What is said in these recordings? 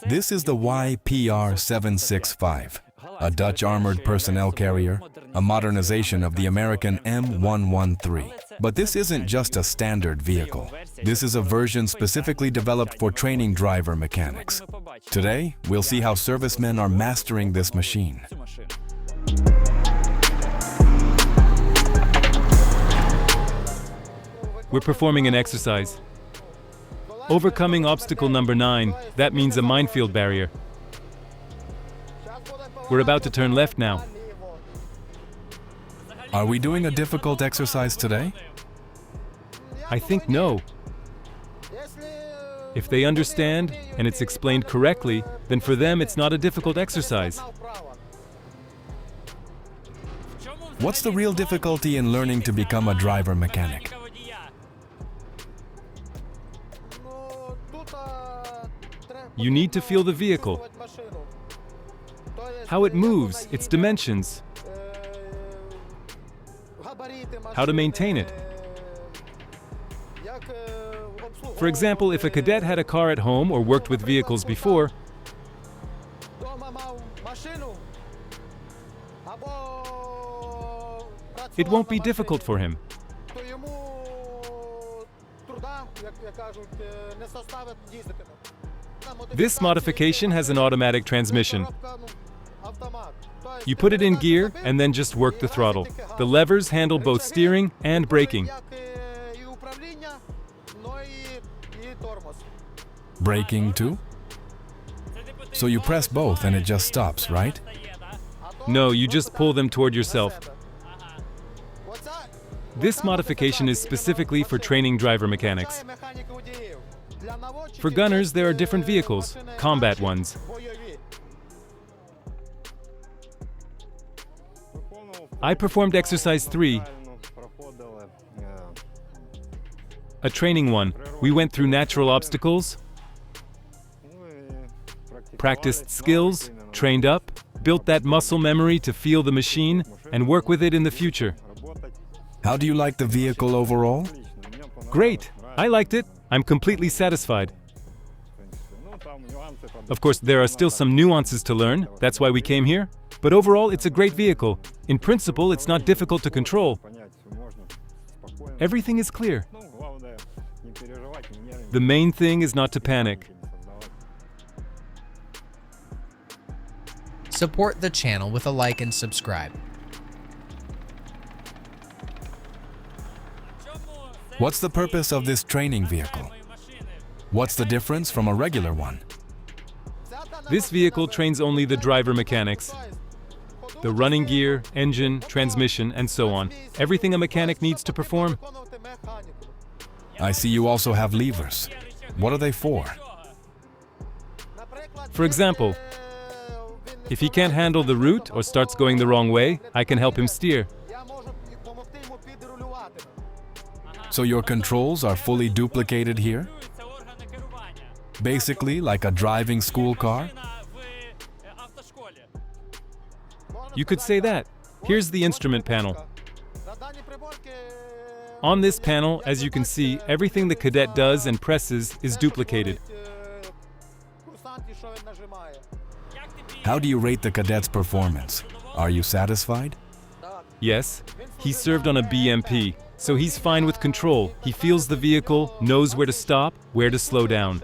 This is the YPR-765, a Dutch armored personnel carrier, a modernization of the American M113. But this isn't just a standard vehicle. This is a version specifically developed for training driver mechanics. Today, we'll see how servicemen are mastering this machine. We're performing an exercise. Overcoming obstacle number 9, that means a minefield barrier. We're about to turn left now. Are we doing a difficult exercise today? I think no. If they understand and it's explained correctly, then for them it's not a difficult exercise. What's the real difficulty in learning to become a driver mechanic? You need to feel the vehicle, how it moves, its dimensions, how to maintain it. For example, if a cadet had a car at home or worked with vehicles before, it won't be difficult for him. This modification has an automatic transmission. You put it in gear and then just work the throttle. The levers handle both steering and braking. Braking too? So you press both and it just stops, right? No, you just pull them toward yourself. This modification is specifically for training driver mechanics. For gunners, there are different vehicles, combat ones. I performed exercise 3, a training one. We went through natural obstacles, practiced skills, trained up, built that muscle memory to feel the machine and work with it in the future. How do you like the vehicle overall? Great! I liked it. I'm completely satisfied. Of course, there are still some nuances to learn. That's why we came here. But overall, it's a great vehicle. In principle, it's not difficult to control. Everything is clear. The main thing is not to panic. Support the channel with a like and subscribe. What's the purpose of this training vehicle? What's the difference from a regular one? This vehicle trains only the driver mechanics. The running gear, engine, transmission, and so on. Everything a mechanic needs to perform. I see you also have levers. What are they for? For example, if he can't handle the route or starts going the wrong way, I can help him steer. So your controls are fully duplicated here? Basically like a driving school car? You could say that. Here's the instrument panel. On this panel, as you can see, everything the cadet does and presses is duplicated. How do you rate the cadet's performance? Are you satisfied? Yes, he served on a BMP, so he's fine with control. He feels the vehicle, knows where to stop, where to slow down.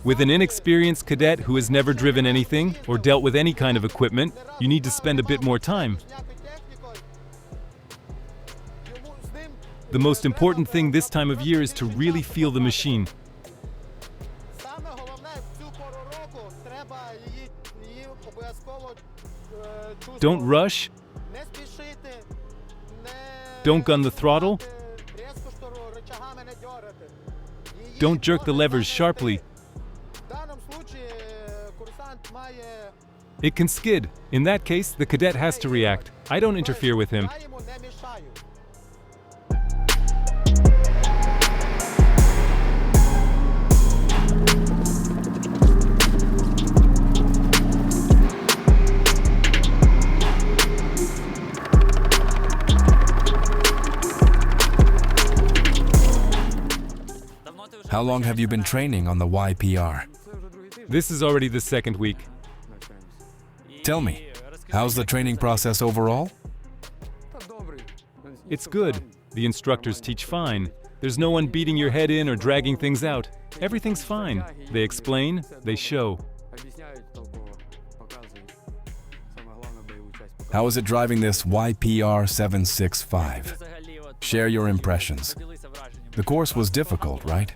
With an inexperienced cadet who has never driven anything or dealt with any kind of equipment, you need to spend a bit more time. The most important thing this time of year is to really feel the machine. Don't rush. Don't gun the throttle. Don't jerk the levers sharply. It can skid. In that case, the cadet has to react. I don't interfere with him. How long have you been training on the YPR? This is already the second week. Tell me, how's the training process overall? It's good. The instructors teach fine. There's no one beating your head in or dragging things out. Everything's fine. They explain, they show. How is it driving this YPR-765? Share your impressions. The course was difficult, right?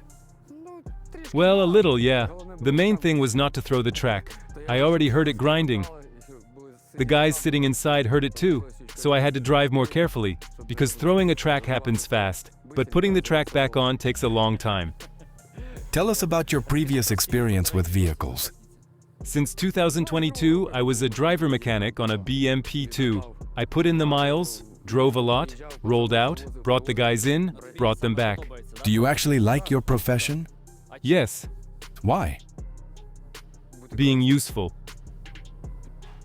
Well, a little, yeah. The main thing was not to throw the track. I already heard it grinding. The guys sitting inside heard it too, so I had to drive more carefully, because throwing a track happens fast, but putting the track back on takes a long time. Tell us about your previous experience with vehicles. Since 2022, I was a driver mechanic on a BMP-2. I put in the miles, drove a lot, rolled out, brought the guys in, brought them back. Do you actually like your profession? Yes, Why? being useful.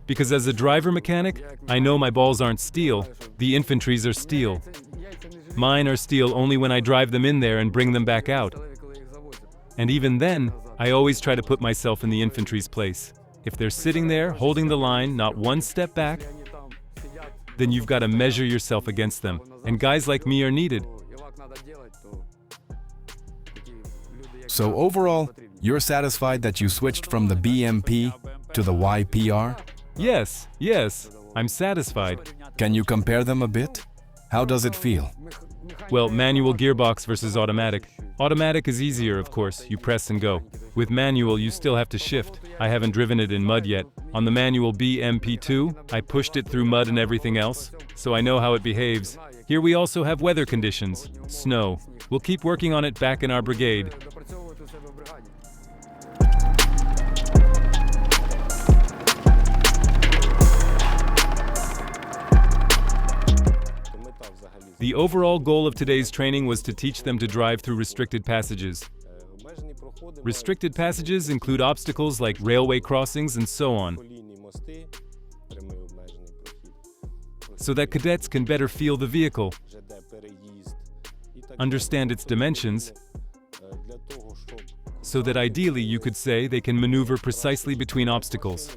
Because as a driver mechanic, I know my balls aren't steel, the infantry's are steel. Mine are steel only when I drive them in there and bring them back out. And even then, I always try to put myself in the infantry's place. If they're sitting there, holding the line, not one step back, then you've got to measure yourself against them. And guys like me are needed. So overall, you're satisfied that you switched from the BMP to the YPR? Yes, I'm satisfied. Can you compare them a bit? How does it feel? Well, manual gearbox versus automatic. Automatic is easier, of course, you press and go. With manual, you still have to shift. I haven't driven it in mud yet. On the manual BMP-2, I pushed it through mud and everything else, so I know how it behaves. Here we also have weather conditions, snow. We'll keep working on it back in our brigade. The overall goal of today's training was to teach them to drive through restricted passages. Restricted passages include obstacles like railway crossings and so on, so that cadets can better feel the vehicle, understand its dimensions, so that ideally you could say they can maneuver precisely between obstacles.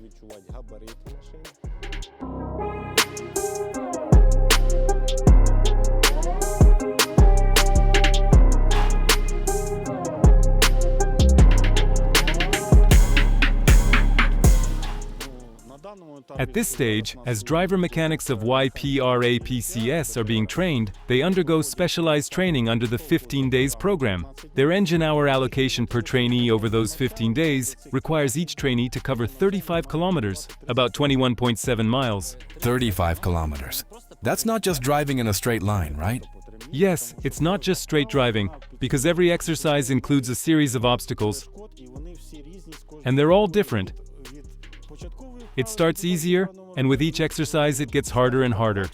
At this stage, as driver mechanics of YPR-APCS are being trained, they undergo specialized training under the 15 days program. Their engine hour allocation per trainee over those 15 days requires each trainee to cover 35 kilometers, about 21.7 miles. 35 kilometers. That's not just driving in a straight line, right? Yes, it's not just straight driving, because every exercise includes a series of obstacles, and they're all different. It starts easier, and with each exercise it gets harder and harder.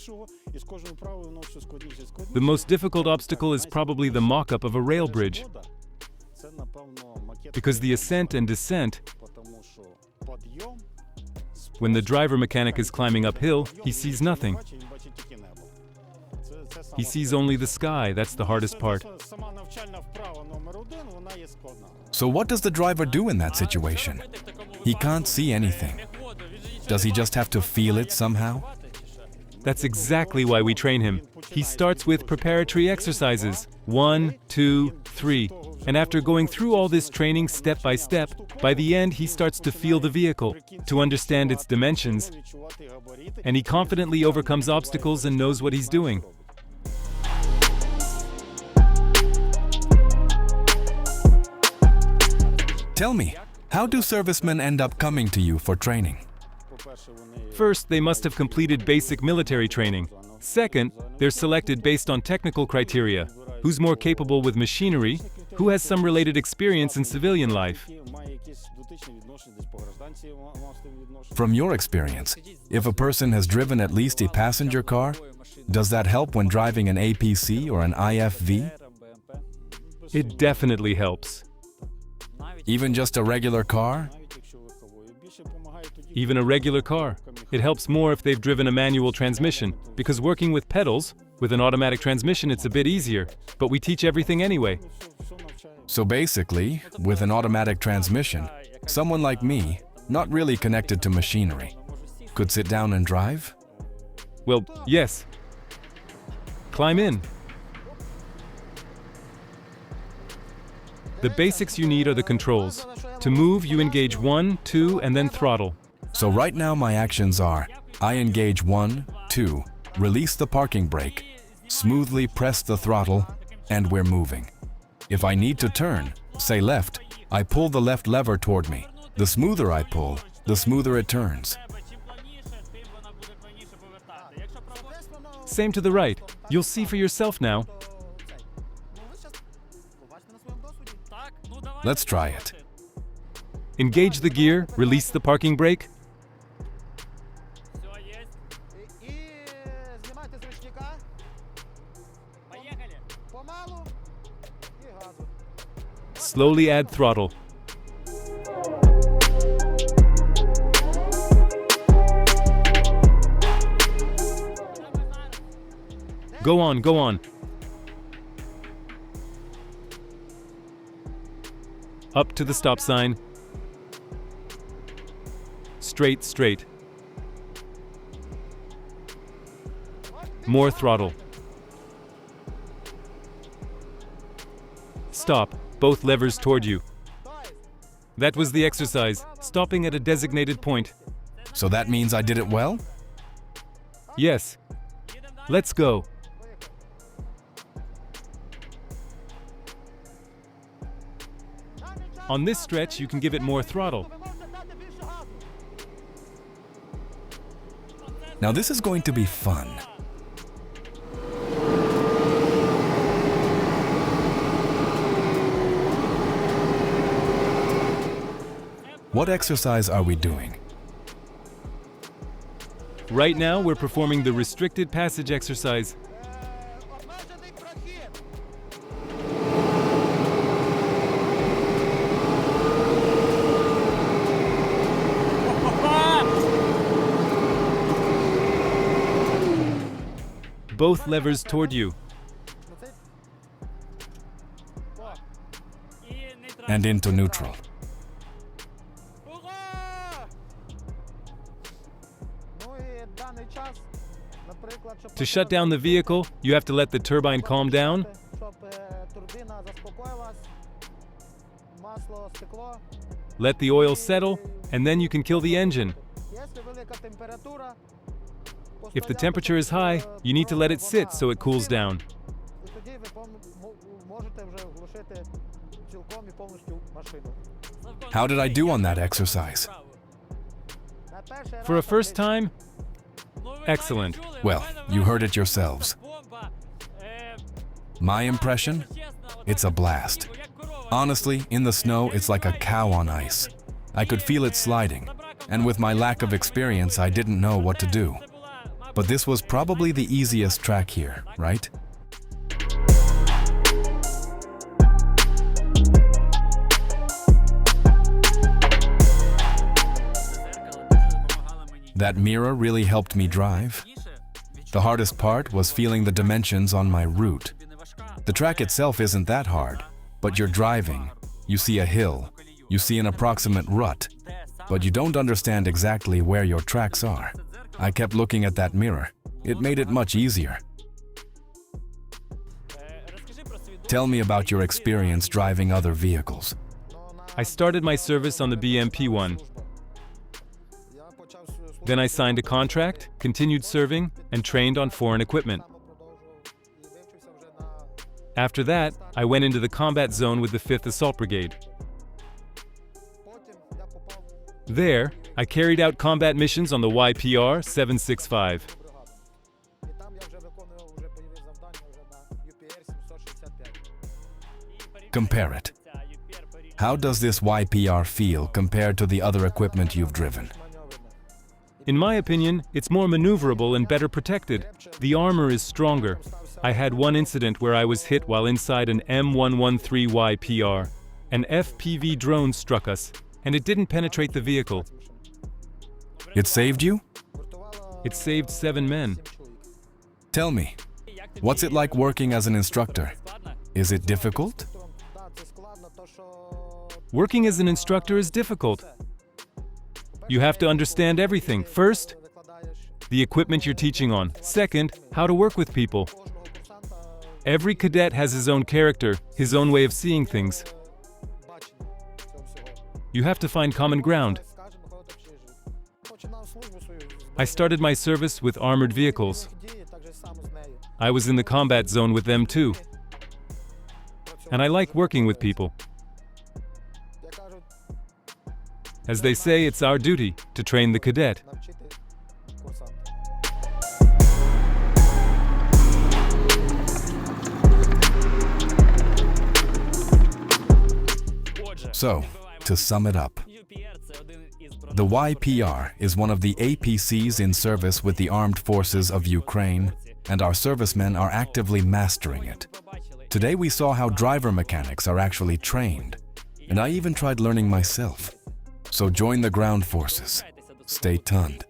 The most difficult obstacle is probably the mock-up of a rail bridge, because the ascent and descent, when the driver mechanic is climbing uphill, he sees nothing. He sees only the sky. That's the hardest part. So what does the driver do in that situation? He can't see anything. Does he just have to feel it somehow? That's exactly why we train him. He starts with preparatory exercises, 1, 2, 3. And after going through all this training step by step, by the end he starts to feel the vehicle, to understand its dimensions, and he confidently overcomes obstacles and knows what he's doing. Tell me, how do servicemen end up coming to you for training? First, they must have completed basic military training. Second, they're selected based on technical criteria. Who's more capable with machinery? Who has some related experience in civilian life? From your experience, if a person has driven at least a passenger car, does that help when driving an APC or an IFV? It definitely helps. Even just a regular car? Even a regular car. It helps more if they've driven a manual transmission, because working with pedals, with an automatic transmission it's a bit easier, but we teach everything anyway. So basically, with an automatic transmission, someone like me, not really connected to machinery, could sit down and drive? Well, yes. Climb in. The basics you need are the controls. To move, you engage 1, 2, and then throttle. So right now my actions are, I engage 1, 2, release the parking brake, smoothly press the throttle, and we're moving. If I need to turn, say left, I pull the left lever toward me. The smoother I pull, the smoother it turns. Same to the right. You'll see for yourself now. Let's try it. Engage the gear, release the parking brake. Slowly add throttle. Go on, go on. Up to the stop sign. Straight, straight. More throttle. Stop, both levers toward you. That was the exercise, stopping at a designated point. So that means I did it well? Yes. Let's go. On this stretch, you can give it more throttle. Now this is going to be fun. What exercise are we doing? Right now, we're performing the restricted passage exercise. Both levers toward you. And into neutral. To shut down the vehicle, you have to let the turbine calm down. Let the oil settle, and then you can kill the engine. If the temperature is high, you need to let it sit so it cools down. How did I do on that exercise? For a first time, excellent. Well, you heard it yourselves. My impression? It's a blast. Honestly, in the snow, it's like a cow on ice. I could feel it sliding, and with my lack of experience, I didn't know what to do. But this was probably the easiest track here, right? That mirror really helped me drive. The hardest part was feeling the dimensions on my route. The track itself isn't that hard, but you're driving, you see a hill, you see an approximate rut, but you don't understand exactly where your tracks are. I kept looking at that mirror. It made it much easier. Tell me about your experience driving other vehicles. I started my service on the BMP one. Then I signed a contract, continued serving, and trained on foreign equipment. After that, I went into the combat zone with the 5th Assault Brigade. There, I carried out combat missions on the YPR-765. Compare it. How does this YPR feel compared to the other equipment you've driven? In my opinion, it's more maneuverable and better protected. The armor is stronger. I had one incident where I was hit while inside an M113 YPR. An FPV drone struck us, and it didn't penetrate the vehicle. It saved you? It saved 7 men. Tell me, what's it like working as an instructor? Is it difficult? Working as an instructor is difficult. You have to understand everything. First, the equipment you're teaching on. Second, how to work with people. Every cadet has his own character, his own way of seeing things. You have to find common ground. I started my service with armored vehicles. I was in the combat zone with them too. And I like working with people. As they say, it's our duty to train the cadet. So, to sum it up, the YPR is one of the APCs in service with the Armed Forces of Ukraine, and our servicemen are actively mastering it. Today we saw how driver mechanics are actually trained, and I even tried learning myself. So join the ground forces. Stay tuned.